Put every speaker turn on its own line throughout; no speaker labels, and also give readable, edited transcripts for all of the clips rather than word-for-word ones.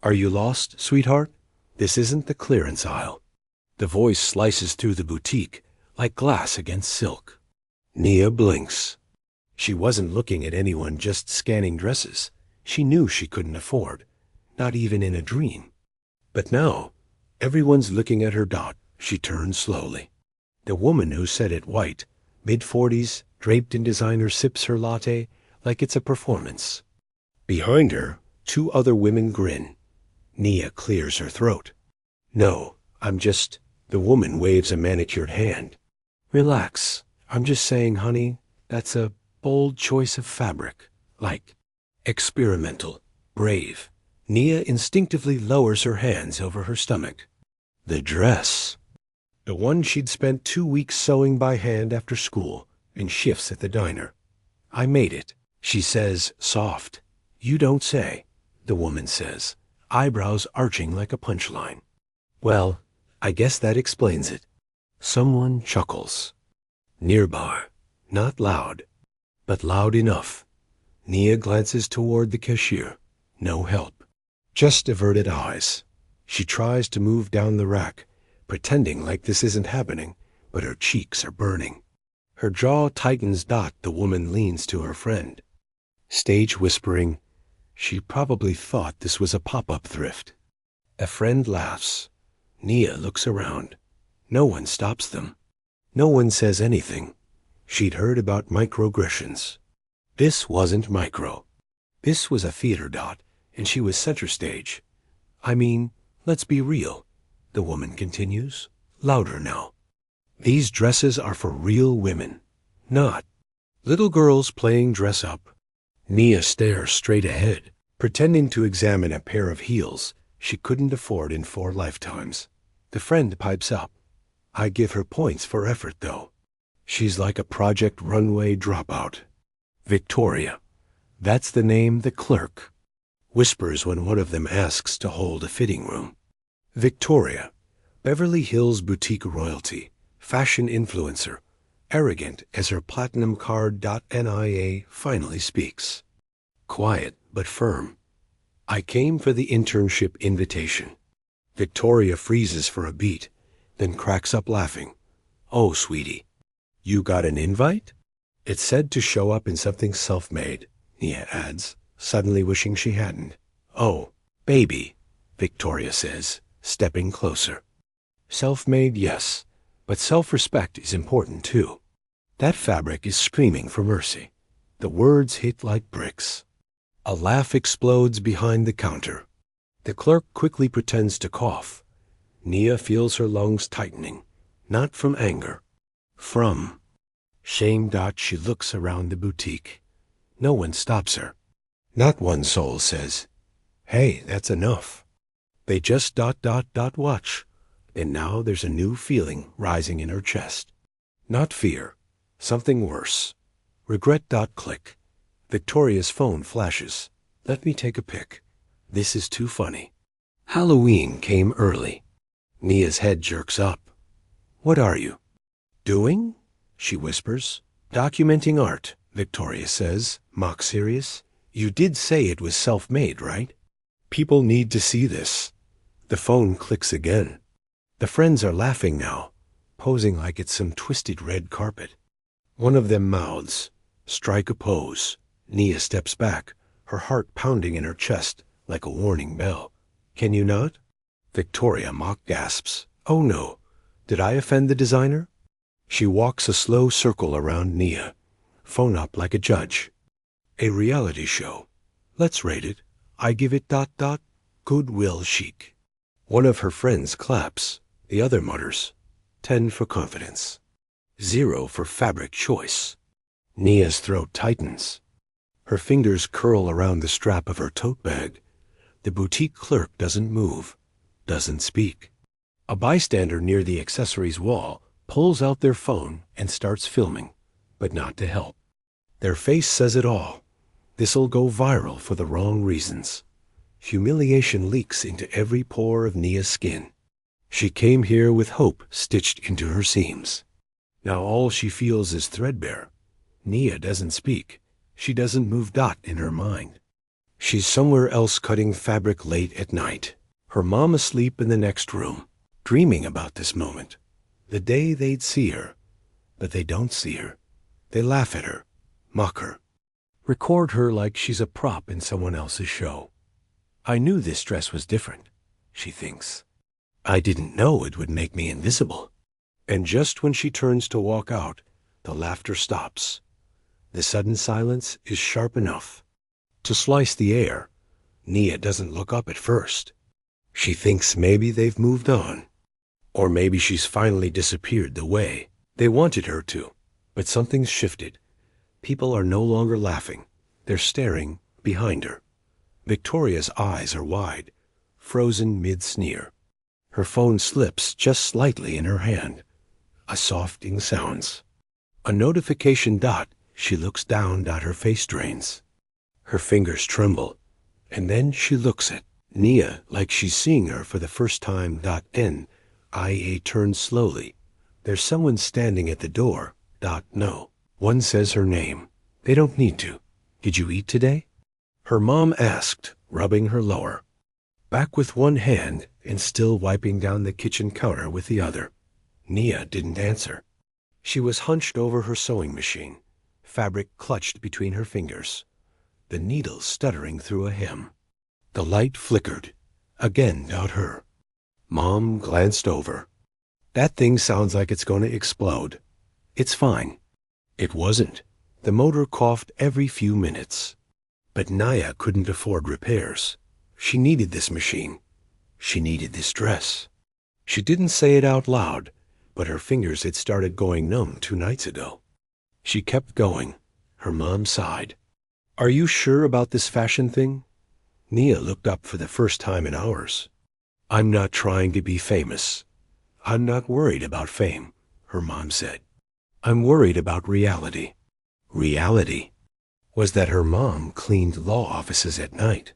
Are you lost, sweetheart? This isn't the clearance aisle. The voice slices through the boutique like glass against silk. Nia blinks. She wasn't looking at anyone, just scanning dresses she knew she couldn't afford, not even in a dream. But now, everyone's looking at her. She turned slowly. The woman who said it, white, mid-40s, draped in designer, sips her latte like it's a performance. Behind her, 2 other women grin. Nia clears her throat. No, I'm just... The woman waves a manicured hand. Relax. I'm just saying, honey, that's a bold choice of fabric. Like, experimental, brave. Nia instinctively lowers her hands over her stomach. The dress. The one she'd spent 2 weeks sewing by hand after school and shifts at the diner. I made it, she says, soft. You don't say, the woman says, eyebrows arching like a punchline. Well, I guess that explains it. Someone chuckles. Nearby, not loud, but loud enough. Nia glances toward the cashier. No help. Just averted eyes. She tries to move down the rack, pretending like this isn't happening, but her cheeks are burning. Her jaw tightens. The woman leans to her friend. Stage whispering, she probably thought this was a pop-up thrift. A friend laughs. Nia looks around. No one stops them. No one says anything. She'd heard about microaggressions. This wasn't micro. This was a theater. And she was center stage. I mean, let's be real, the woman continues, louder now. These dresses are for real women, not little girls playing dress up. Nia stares straight ahead, pretending to examine a pair of heels she couldn't afford in 4 lifetimes. The friend pipes up. I give her points for effort, though. She's like a Project Runway dropout. Victoria. That's the name. The clerk whispers when one of them asks to hold a fitting room. Victoria, Beverly Hills boutique royalty, fashion influencer, arrogant as her platinum card. Nia finally speaks. Quiet but firm. I came for the internship invitation. Victoria freezes for a beat, then cracks up laughing. Oh, sweetie, you got an invite? It said to show up in something self-made, Nia adds, suddenly wishing she hadn't. Oh, baby, Victoria says, stepping closer. Self-made, yes, but self-respect is important too. That fabric is screaming for mercy. The words hit like bricks. A laugh explodes behind the counter. The clerk quickly pretends to cough. Nia feels her lungs tightening, not from anger, from shame. She looks around the boutique. No one stops her. Not one soul says, hey, that's enough. They just ... watch. And now there's a new feeling rising in her chest. Not fear, something worse. Regret. Click. Victoria's phone flashes. Let me take a pic. This is too funny. Halloween came early. Nia's head jerks up. What are you doing? She whispers. Documenting art, Victoria says, mock serious. You did say it was self-made, right? People need to see this. The phone clicks again. The friends are laughing now, posing like it's some twisted red carpet. One of them mouths, strike a pose. Nia steps back, her heart pounding in her chest like a warning bell. Can you not? Victoria mock gasps. Oh no, did I offend the designer? She walks a slow circle around Nia, phone up like a judge. A reality show. Let's rate it. I give it ... goodwill chic. One of her friends claps. The other mutters. 10 for confidence. 0 for fabric choice. Nia's throat tightens. Her fingers curl around the strap of her tote bag. The boutique clerk doesn't move, doesn't speak. A bystander near the accessories wall pulls out their phone and starts filming, but not to help. Their face says it all. This'll go viral for the wrong reasons. Humiliation leaks into every pore of Nia's skin. She came here with hope stitched into her seams. Now all she feels is threadbare. Nia doesn't speak. She doesn't move. In her mind, She's somewhere else cutting fabric late at night. Her mom asleep in the next room, dreaming about this moment. The day they'd see her. But they don't see her. They laugh at her, mock her, record her like she's a prop in someone else's show. I knew this dress was different, she thinks. I didn't know it would make me invisible. And just when she turns to walk out, the laughter stops. The sudden silence is sharp enough to slice the air. Nia doesn't look up at first. She thinks maybe they've moved on. Or maybe she's finally disappeared the way they wanted her to. But something's shifted. People are no longer laughing. They're staring behind her. Victoria's eyes are wide, frozen mid-sneer. Her phone slips just slightly in her hand. A soft ding sounds. A notification dot. She looks down. Her face drains. Her fingers tremble. And then she looks at Nia like she's seeing her for the first time. Nia turns slowly. There's someone standing at the door. No. One says her name. They don't need to. Did you eat today? Her mom asked, rubbing her lower back with one hand and still wiping down the kitchen counter with the other. Nia didn't answer. She was hunched over her sewing machine, fabric clutched between her fingers, the needle stuttering through a hem. The light flickered. Again, her. Mom glanced over. That thing sounds like it's going to explode. It's fine. It wasn't. The motor coughed every few minutes. But Nia couldn't afford repairs. She needed this machine. She needed this dress. She didn't say it out loud, but her fingers had started going numb 2 nights ago. She kept going. Her mom sighed. Are you sure about this fashion thing? Nia looked up for the first time in hours. I'm not trying to be famous. I'm not worried about fame, her mom said. I'm worried about reality. Reality was that her mom cleaned law offices at night.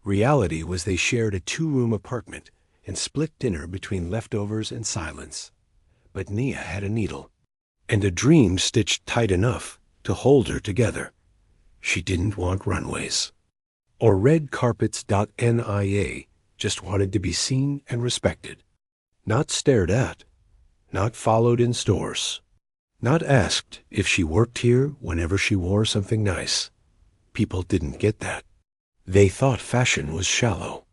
Reality was they shared a 2-room apartment and split dinner between leftovers and silence. But Nia had a needle and a dream stitched tight enough to hold her together. She didn't want runways or red carpets. Nia just wanted to be seen and respected, not stared at, not followed in stores, not asked if she worked here whenever she wore something nice. People didn't get that. They thought fashion was shallow.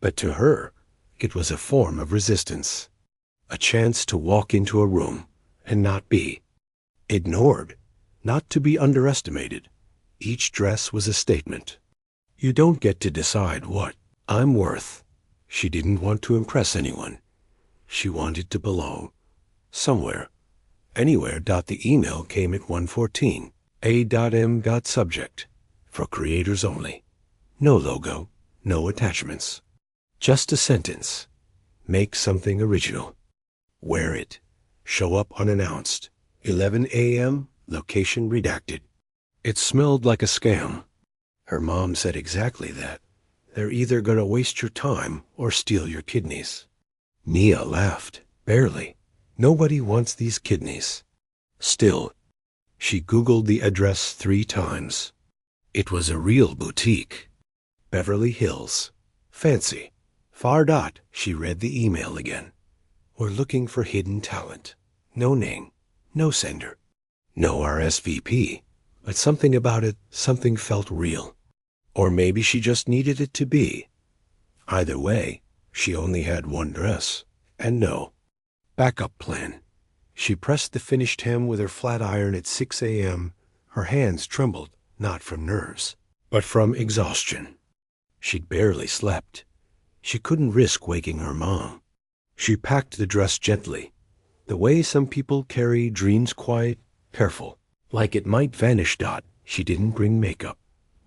But to her, it was a form of resistance. A chance to walk into a room and not be ignored, not to be underestimated. Each dress was a statement. You don't get to decide what I'm worth. She didn't want to impress anyone. She wanted to belong. Somewhere. Anywhere. The email came at 1:14. A.M. Subject. For creators only. No logo. No attachments. Just a sentence. Make something original. Wear it. Show up unannounced. 11 a.m. Location redacted. It smelled like a scam. Her mom said exactly that. They're either going to waste your time or steal your kidneys. Nia laughed. Barely. Nobody wants these kidneys. Still, she Googled the address 3 times. It was a real boutique. Beverly Hills. Fancy. Far. She read the email again. We're looking for hidden talent. No name. No sender. No RSVP. But something about it, something felt real. Or maybe she just needed it to be. Either way, she only had one dress. And no backup plan. She pressed the finished hem with her flat iron at 6 a.m. Her hands trembled, not from nerves, but from exhaustion. She'd barely slept. She couldn't risk waking her mom. She packed the dress gently, the way some people carry dreams, quiet, careful, like it might vanish. She didn't bring makeup,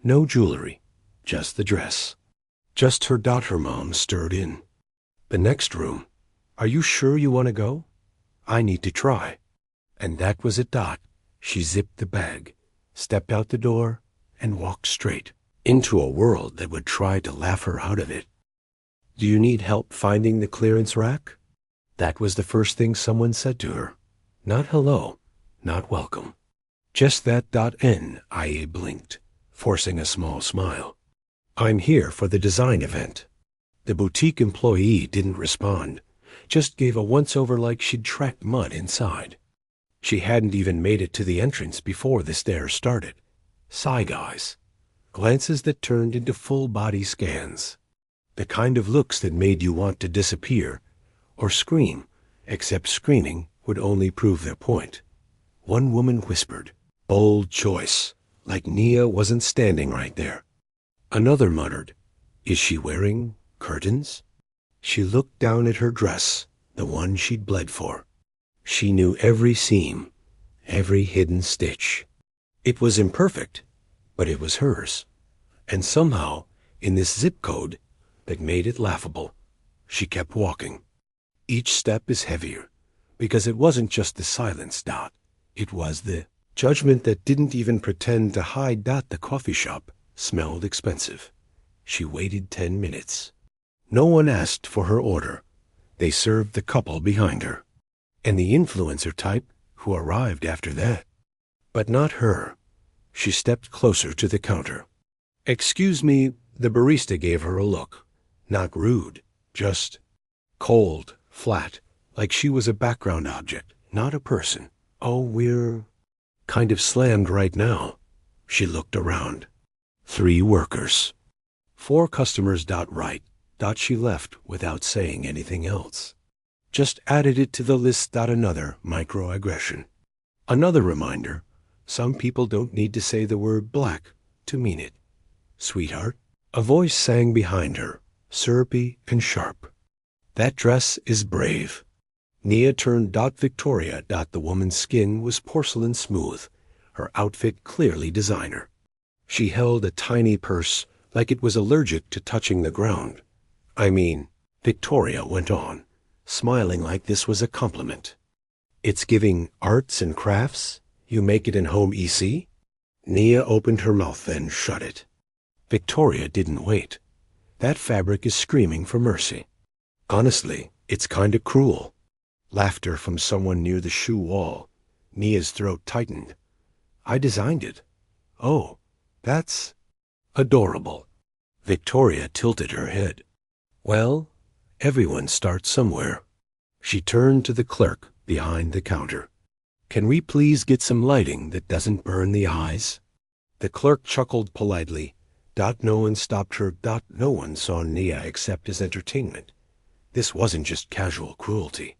no jewelry, just the dress. Just her. Her mom stirred in. The next room. Are you sure you want to go? I need to try. And that was it. She zipped the bag, stepped out the door, and walked straight into a world that would try to laugh her out of it. Do you need help finding the clearance rack? That was the first thing someone said to her. Not hello, not welcome. Just that. Nia blinked, forcing a small smile. I'm here for the design event. The boutique employee didn't respond, just gave a once-over like she'd tracked mud inside. She hadn't even made it to the entrance before the stare started. Side eyes. Glances that turned into full-body scans. The kind of looks that made you want to disappear or scream, except screaming would only prove their point. One woman whispered, "Bold choice," like Nia wasn't standing right there. Another muttered, "Is she wearing curtains?" She looked down at her dress, the one she'd bled for. She knew every seam, every hidden stitch. It was imperfect, but it was hers. And somehow, in this zip code that made it laughable, she kept walking. Each step is heavier, because it wasn't just the silence, Dot. It was the judgment that didn't even pretend to hide. Dot, the coffee shop smelled expensive. She waited 10 minutes. No one asked for her order. They served the couple behind her. And the influencer type who arrived after that. But not her. She stepped closer to the counter. "Excuse me," the barista gave her a look. Not rude, just cold, flat, like she was a background object, not a person. "Oh, we're kind of slammed right now." She looked around. 3 workers. 4 customers. Right. She left without saying anything else. Just added it to the list. Another microaggression. Another reminder, some people don't need to say the word black to mean it. "Sweetheart," a voice sang behind her, syrupy and sharp. "That dress is brave." Nia turned. Victoria. The woman's skin was porcelain smooth, her outfit clearly designer. She held a tiny purse like it was allergic to touching the ground. "I mean," Victoria went on, smiling like this was a compliment, "it's giving arts and crafts. You make it in home EC?" Nia opened her mouth, then shut it. Victoria didn't wait. "That fabric is screaming for mercy. Honestly, it's kinda cruel." Laughter from someone near the shoe wall. Nia's throat tightened. "I designed it." "Oh, that's adorable." Victoria tilted her head. "Well, everyone starts somewhere." She turned to the clerk behind the counter. "Can we please get some lighting that doesn't burn the eyes?" The clerk chuckled politely. No one stopped her. No one saw Nia except as entertainment. This wasn't just casual cruelty.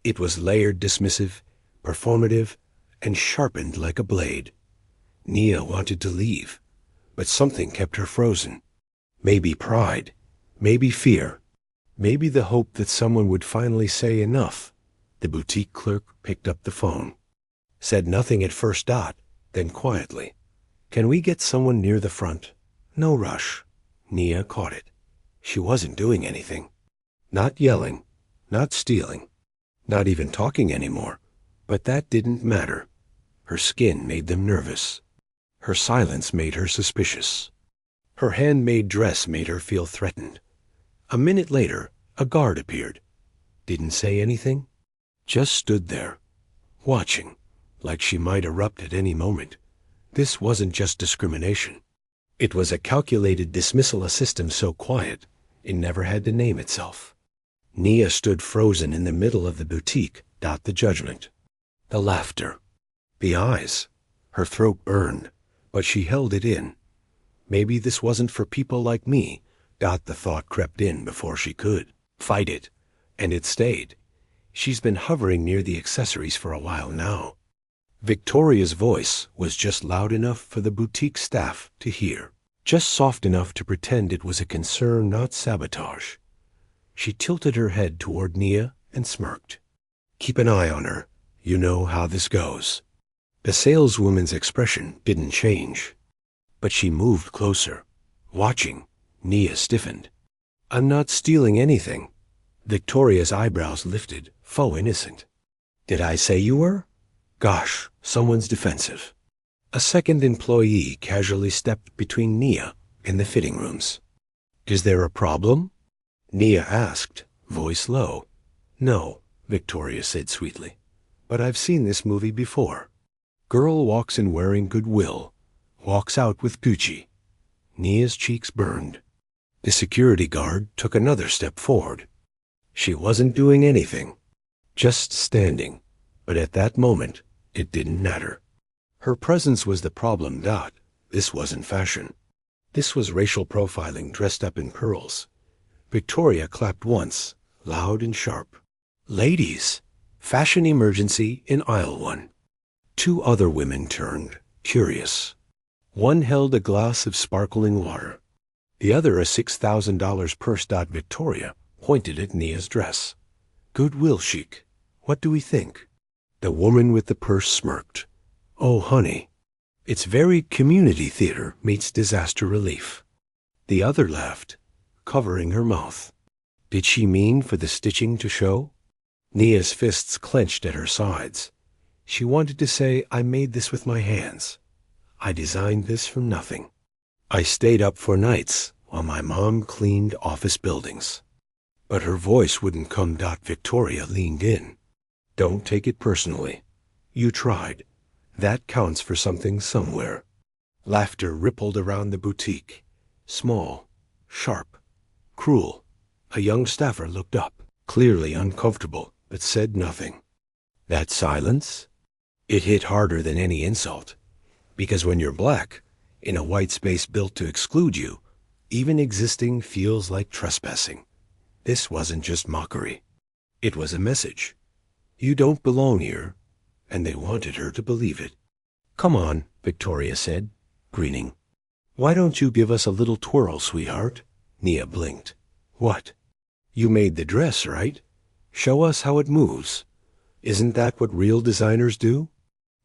It was layered, dismissive, performative, and sharpened like a blade. Nia wanted to leave, but something kept her frozen. Maybe pride, maybe fear, maybe the hope that someone would finally say enough. The boutique clerk picked up the phone. Said nothing at first. Then quietly, "Can we get someone near the front?" "No rush." Nia caught it. She wasn't doing anything. Not yelling, not stealing, not even talking anymore. But that didn't matter. Her skin made them nervous. Her silence made her suspicious. Her handmade dress made her feel threatened. A minute later, a guard appeared. Didn't say anything. Just stood there, watching, like she might erupt at any moment. This wasn't just discrimination. It was a calculated dismissal, a system so quiet, it never had to name itself. Nia stood frozen in the middle of the boutique. The judgment, the laughter, the eyes. Her throat burned, but she held it in. Maybe this wasn't for people like me. The thought crept in before she could fight it, and it stayed. She's been hovering near the accessories for a while now. Victoria's voice was just loud enough for the boutique staff to hear, just soft enough to pretend it was a concern, not sabotage. She tilted her head toward Nia and smirked. "Keep an eye on her. You know how this goes." The saleswoman's expression didn't change, but she moved closer, watching. Nia stiffened. "I'm not stealing anything." Victoria's eyebrows lifted, faux innocent. "Did I say you were?" Gosh, someone's defensive. A second employee casually stepped between Nia and the fitting rooms. "Is there a problem?" Nia asked, voice low. "No," Victoria said sweetly. "But I've seen this movie before. Girl walks in wearing goodwill, walks out with Gucci." Nia's cheeks burned. The security guard took another step forward. She wasn't doing anything, just standing, but at that moment, it didn't matter. Her presence was the problem. This wasn't fashion. This was racial profiling dressed up in pearls. Victoria clapped once, loud and sharp. Ladies, fashion emergency in aisle 1. 2 other women turned, curious. One held a glass of sparkling water. The other a $6,000 purse. Victoria pointed at Nia's dress. Goodwill chic. What do we think? The woman with the purse smirked. Oh, honey. It's very community theater meets disaster relief. The other laughed, covering her mouth. Did she mean for the stitching to show? Nia's fists clenched at her sides. She wanted to say, I made this with my hands. I designed this from nothing. I stayed up for nights while my mom cleaned office buildings. But her voice wouldn't come. Victoria leaned in. Don't take it personally. You tried. That counts for something somewhere. Laughter rippled around the boutique. Small, sharp, cruel. A young staffer looked up, clearly uncomfortable, but said nothing. That silence? It hit harder than any insult. Because when you're black, in a white space built to exclude you, even existing feels like trespassing. This wasn't just mockery. It was a message. You don't belong here. And they wanted her to believe it. Come on, Victoria said, grinning. Why don't you give us a little twirl, sweetheart? Nia blinked. What? You made the dress, right? Show us how it moves. Isn't that what real designers do?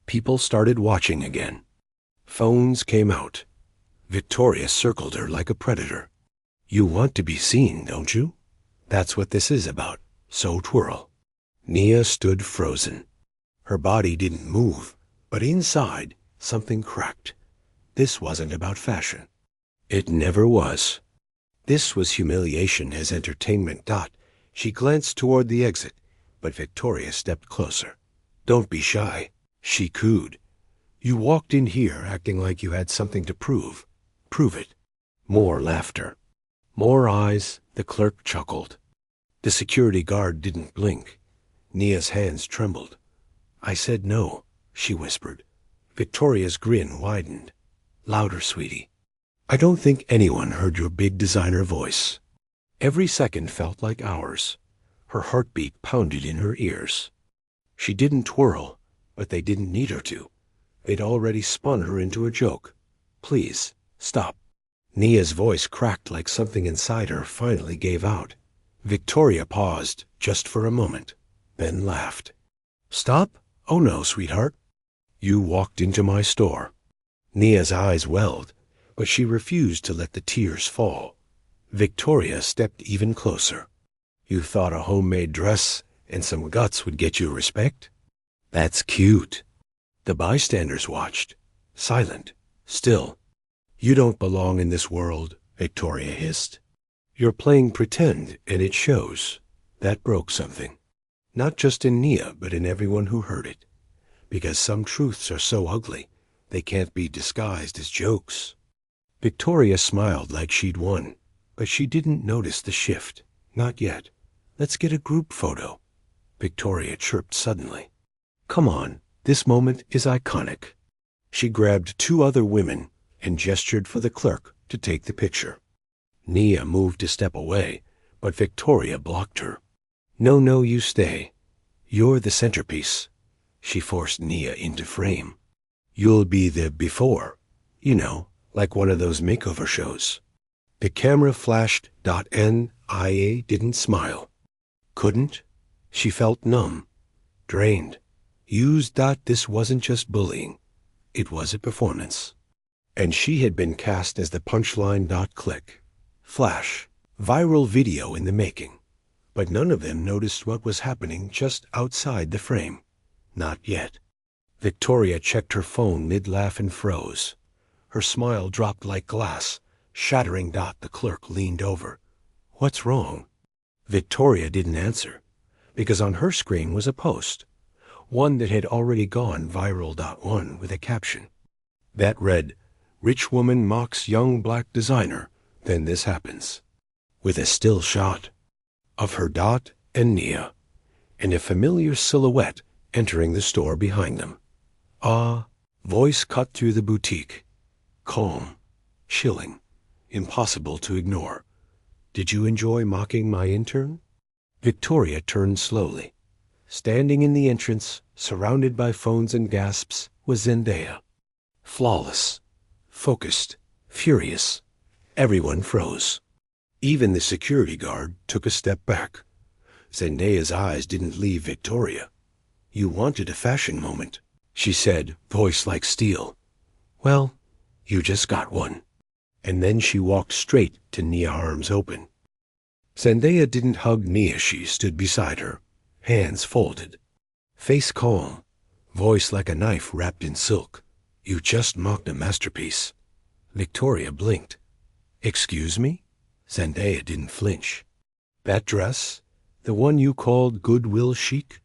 People started watching again. Phones came out. Victoria circled her like a predator. You want to be seen, don't you? That's what this is about, so twirl. Nia stood frozen. Her body didn't move, but inside, something cracked. This wasn't about fashion. It never was. This was humiliation as entertainment. She glanced toward the exit, but Victoria stepped closer. Don't be shy, she cooed. You walked in here acting like you had something to prove. Prove it. More laughter. More eyes. The clerk chuckled. The security guard didn't blink. Nia's hands trembled. I said no, she whispered. Victoria's grin widened. Louder, sweetie. I don't think anyone heard your big designer voice. Every second felt like hours. Her heartbeat pounded in her ears. She didn't twirl, but they didn't need her to. They'd already spun her into a joke. Please, stop. Nia's voice cracked like something inside her finally gave out. Victoria paused just for a moment, then laughed. Stop? Oh no, sweetheart. You walked into my store. Nia's eyes welled, but she refused to let the tears fall. Victoria stepped even closer. You thought a homemade dress and some guts would get you respect? That's cute. The bystanders watched, silent, still. You don't belong in this world, Victoria hissed. You're playing pretend, and it shows. That broke something. Not just in Nia, but in everyone who heard it. Because some truths are so ugly, they can't be disguised as jokes. Victoria smiled like she'd won, but she didn't notice the shift. Not yet. Let's get a group photo. Victoria chirped suddenly. Come on, this moment is iconic. She grabbed 2 other women and gestured for the clerk to take the picture. Nia moved a step away, but Victoria blocked her. No, you stay. You're the centerpiece. She forced Nia into frame. You'll be the before, like one of those makeover shows. The camera flashed. Nia didn't smile. Couldn't. She felt numb, drained, used. This wasn't just bullying. It was a performance. And she had been cast as the punchline. Click. Flash. Viral video in the making. But none of them noticed what was happening just outside the frame. Not yet. Victoria checked her phone mid-laugh and froze. Her smile dropped like glass, shattering. The clerk leaned over. What's wrong? Victoria didn't answer, because on her screen was a post, one that had already gone viral. One with a caption that read, Rich woman mocks young black designer. Then this happens. With a still shot of her Dot and Nia, and a familiar silhouette entering the store behind them. Voice cut through the boutique. Calm, chilling, impossible to ignore. Did you enjoy mocking my intern? Victoria turned slowly. Standing in the entrance, surrounded by phones and gasps, was Zendaya. Flawless, focused, furious. Everyone froze. Even the security guard took a step back. Zendaya's eyes didn't leave Victoria. You wanted a fashion moment, she said, voice like steel. Well, you just got one. And then she walked straight to Nia, arms open. Zendaya didn't hug Nia. She stood beside her, hands folded. Face calm, voice like a knife wrapped in silk. You just mocked a masterpiece. Victoria blinked. Excuse me? Zendaya didn't flinch. That dress? The one you called Goodwill chic?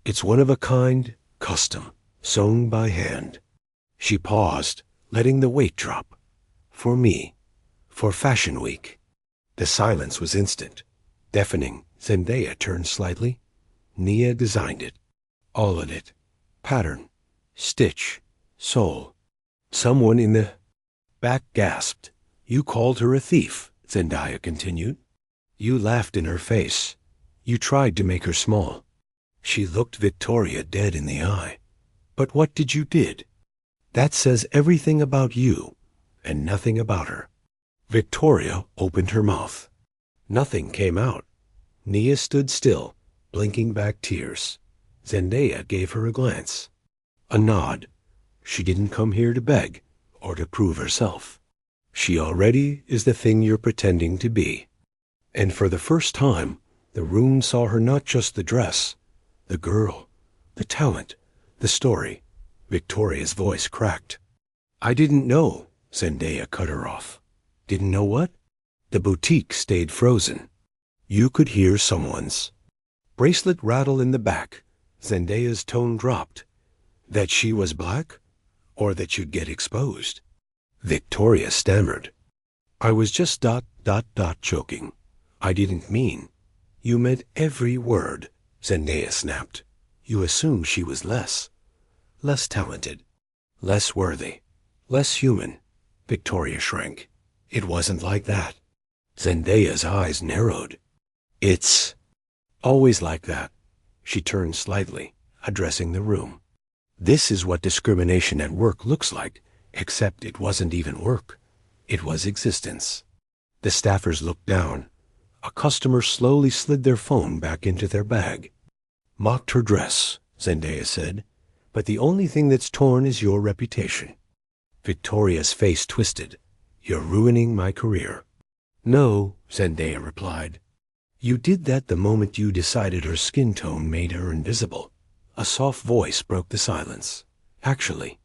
It's one of a kind, custom, sewn by hand. She paused, letting the weight drop. For me. For Fashion Week. The silence was instant. Deafening. Zendaya turned slightly. Nia designed it. All of it. Pattern. Stitch. Sole. Someone in the back gasped. You called her a thief, Zendaya continued. You laughed in her face. You tried to make her small. She looked Victoria dead in the eye. But what did you did? That says everything about you, and nothing about her. Victoria opened her mouth. Nothing came out. Nia stood still, blinking back tears. Zendaya gave her a glance. A nod. She didn't come here to beg, or to prove herself. She already is the thing you're pretending to be. And for the first time, the room saw her not just the dress, the girl, the talent, the story. Victoria's voice cracked. I didn't know, Zendaya cut her off. Didn't know what? The boutique stayed frozen. You could hear someone's bracelet rattle in the back. Zendaya's tone dropped. That she was black? Or that you'd get exposed? Victoria stammered. I was just ... choking. I didn't mean. You meant every word, Zendaya snapped. You assumed she was less talented, less worthy, less human. Victoria shrank. It wasn't like that. Zendaya's eyes narrowed. It's always like that. She turned slightly, addressing the room. This is what discrimination at work looks like, except it wasn't even work. It was existence. The staffers looked down. A customer slowly slid their phone back into their bag. Mocked her dress, Zendaya said, but the only thing that's torn is your reputation. Victoria's face twisted. You're ruining my career. No, Zendaya replied. You did that the moment you decided her skin tone made her invisible. A soft voice broke the silence. Actually,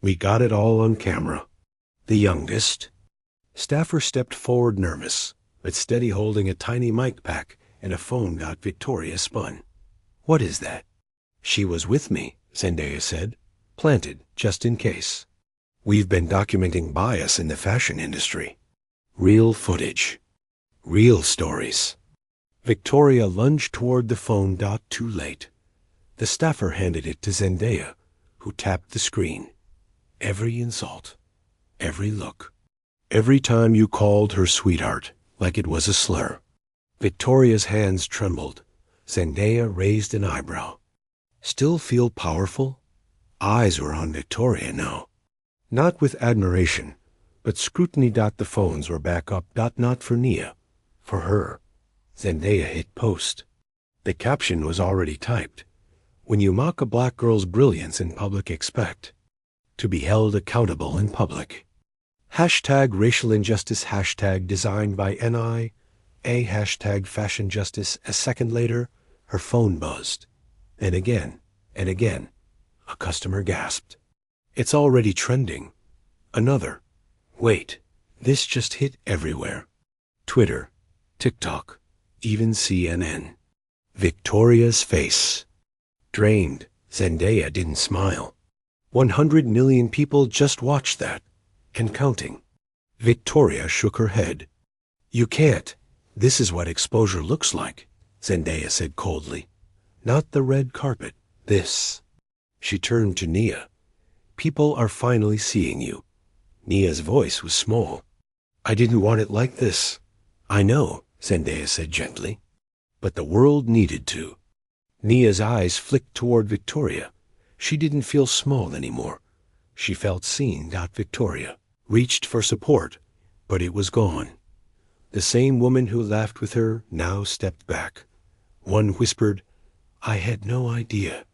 we got it all on camera. The youngest staffer stepped forward, nervous, but steady, holding a tiny mic pack and a phone. Victoria spun. What is that? She was with me, Zendaya said. Planted, just in case. We've been documenting bias in the fashion industry. Real footage. Real stories. Victoria lunged toward the phone. Too late. The staffer handed it to Zendaya, who tapped the screen. Every insult. Every look. Every time you called her sweetheart, like it was a slur. Victoria's hands trembled. Zendaya raised an eyebrow. Still feel powerful? Eyes were on Victoria now. Not with admiration, but scrutiny. The phones were back up. Not for Nia. For her. Zendaya hit post. The caption was already typed. When you mock a black girl's brilliance in public, expect to be held accountable in public. Hashtag racial injustice. Hashtag designed by NI. Hashtag fashion justice. A second later, her phone buzzed. And again, and again. A customer gasped. It's already trending. Another. Wait, this just hit everywhere. Twitter, TikTok, even CNN. Victoria's face drained. Zendaya didn't smile. 100 million people just watched that. and counting. Victoria shook her head. You can't. This is what exposure looks like, Zendaya said coldly. Not the red carpet. This. She turned to Nia. People are finally seeing you. Nia's voice was small. I didn't want it like this. I know, Zendaya said gently. But the world needed to. Nia's eyes flicked toward Victoria. She didn't feel small anymore. She felt seen. Victoria reached for support, but it was gone. The same woman who laughed with her now stepped back. One whispered, I had no idea.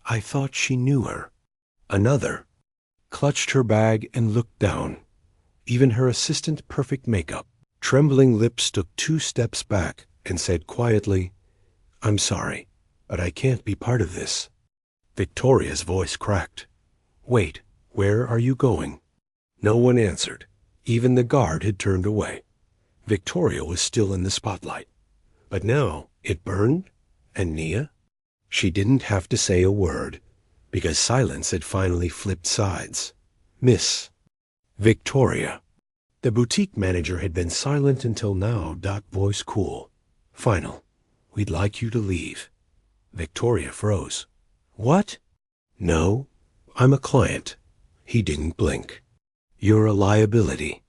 I thought she knew her. Another clutched her bag and looked down. Even her assistant perfect makeup. Trembling lips took 2 steps back and said quietly, I'm sorry, but I can't be part of this. Victoria's voice cracked. Wait, where are you going? No one answered. Even the guard had turned away. Victoria was still in the spotlight. But now it burned? And Nia? She didn't have to say a word, because silence had finally flipped sides. Miss Victoria. The boutique manager had been silent until now. Voice cool. Final. We'd like you to leave. Victoria froze. What? No, I'm a client. He didn't blink. You're a liability.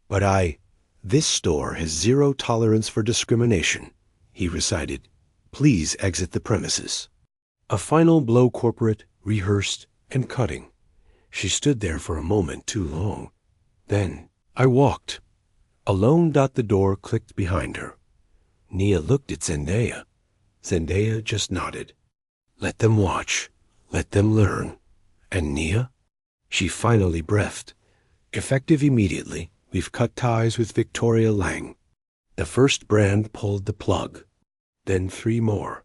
But this store has 0 tolerance for discrimination, he recited. Please exit the premises. A final blow corporate, rehearsed, and cutting. She stood there for a moment too long. Then I walked. Alone. The door clicked behind her. Nia looked at Zendaya. Zendaya just nodded. Let them watch. Let them learn. And Nia? She finally breathed. Effective immediately, we've cut ties with Victoria Lang. The first brand pulled the plug. Then 3 more.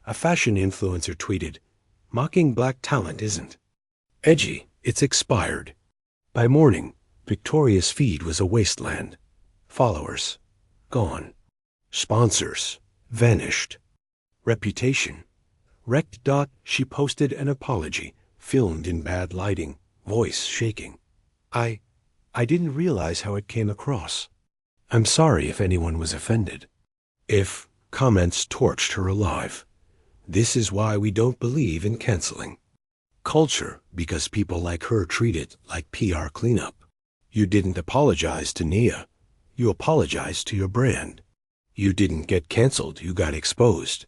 A fashion influencer tweeted, mocking black talent isn't edgy, it's expired. By morning, Victoria's feed was a wasteland. Followers, gone. Sponsors, vanished. Reputation, wrecked. She posted an apology, filmed in bad lighting, voice shaking. I didn't realize how it came across. I'm sorry if anyone was offended. If comments torched her alive. This is why we don't believe in canceling culture, because people like her treat it like PR cleanup. You didn't apologize to Nia. You apologized to your brand. You didn't get canceled, you got exposed.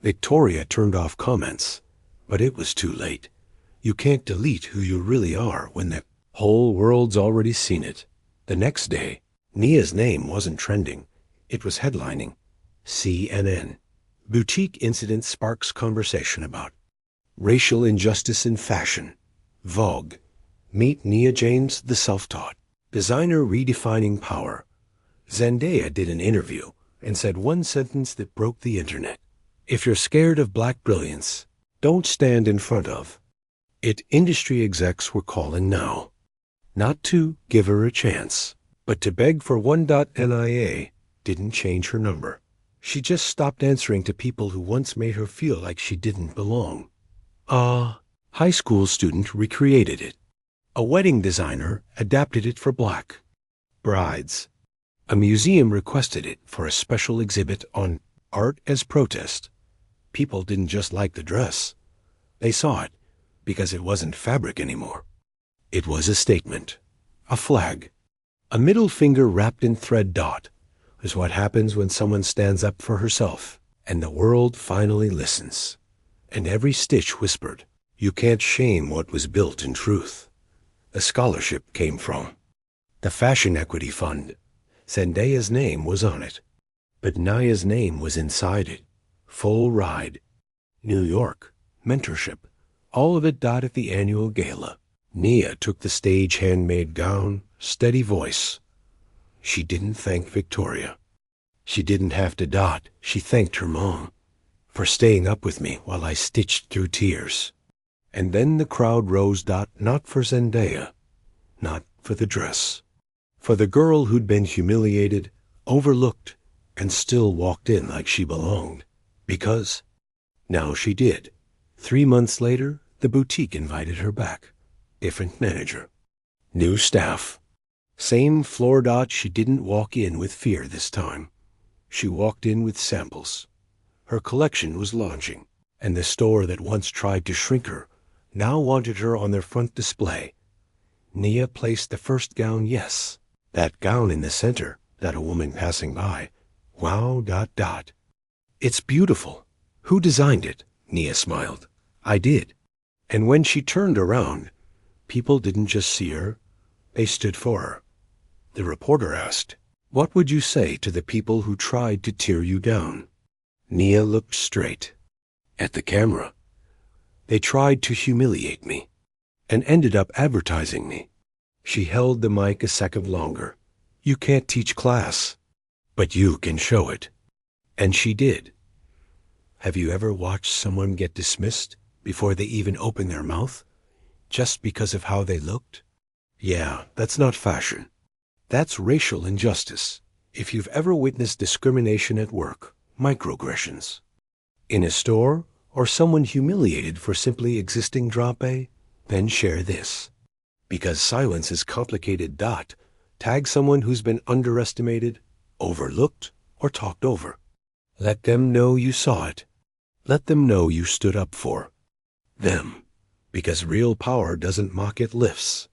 Victoria turned off comments, but it was too late. You can't delete who you really are when the whole world's already seen it. The next day, Nia's name wasn't trending. It was headlining. CNN. Boutique incident sparks conversation about racial injustice in fashion. Vogue. Meet Nia James, the self-taught designer redefining power. Zendaya did an interview and said one sentence that broke the internet. If you're scared of black brilliance, don't stand in front of it. Industry execs were calling now. Not to give her a chance, but to beg for one. Nia didn't change her number. She just stopped answering to people who once made her feel like she didn't belong. A high school student recreated it. A wedding designer adapted it for black brides. A museum requested it for a special exhibit on art as protest. People didn't just like the dress. They saw it because it wasn't fabric anymore. It was a statement, a flag. A middle finger wrapped in thread. Is what happens when someone stands up for herself, and the world finally listens. And every stitch whispered, you can't shame what was built in truth. The scholarship came from the Fashion Equity Fund. Zendaya's name was on it, but Nia's name was inside it. Full ride. New York. Mentorship. All of it. At the annual gala. Nia took the stage, handmade gown, steady voice. She didn't thank Victoria. She didn't have to. She thanked her mom for staying up with me while I stitched through tears. And then the crowd rose. Not for Zendaya, not for the dress, for the girl who'd been humiliated, overlooked, and still walked in like she belonged. Because now she did. 3 months later, the boutique invited her back. Different manager. New staff. Same floor dot. She didn't walk in with fear this time. She walked in with samples. Her collection was launching, and the store that once tried to shrink her now wanted her on their front display. Nia placed the first gown, yes. That gown in the center, that a woman passing by. Wow, dot, dot. It's beautiful. Who designed it? Nia smiled. I did. And when she turned around, people didn't just see her, they stood for her. The reporter asked, what would you say to the people who tried to tear you down? Nia looked straight at the camera. They tried to humiliate me and ended up advertising me. She held the mic a second longer. You can't teach class, but you can show it. And she did. Have you ever watched someone get dismissed before they even open their mouth, just because of how they looked? Yeah, that's not fashion. That's racial injustice. If you've ever witnessed discrimination at work, microaggressions, in a store, or someone humiliated for simply existing, drop a, then share this. Because silence is complicated. Dot. Tag someone who's been underestimated, overlooked, or talked over. Let them know you saw it. Let them know you stood up for them. Because real power doesn't mock, it lifts.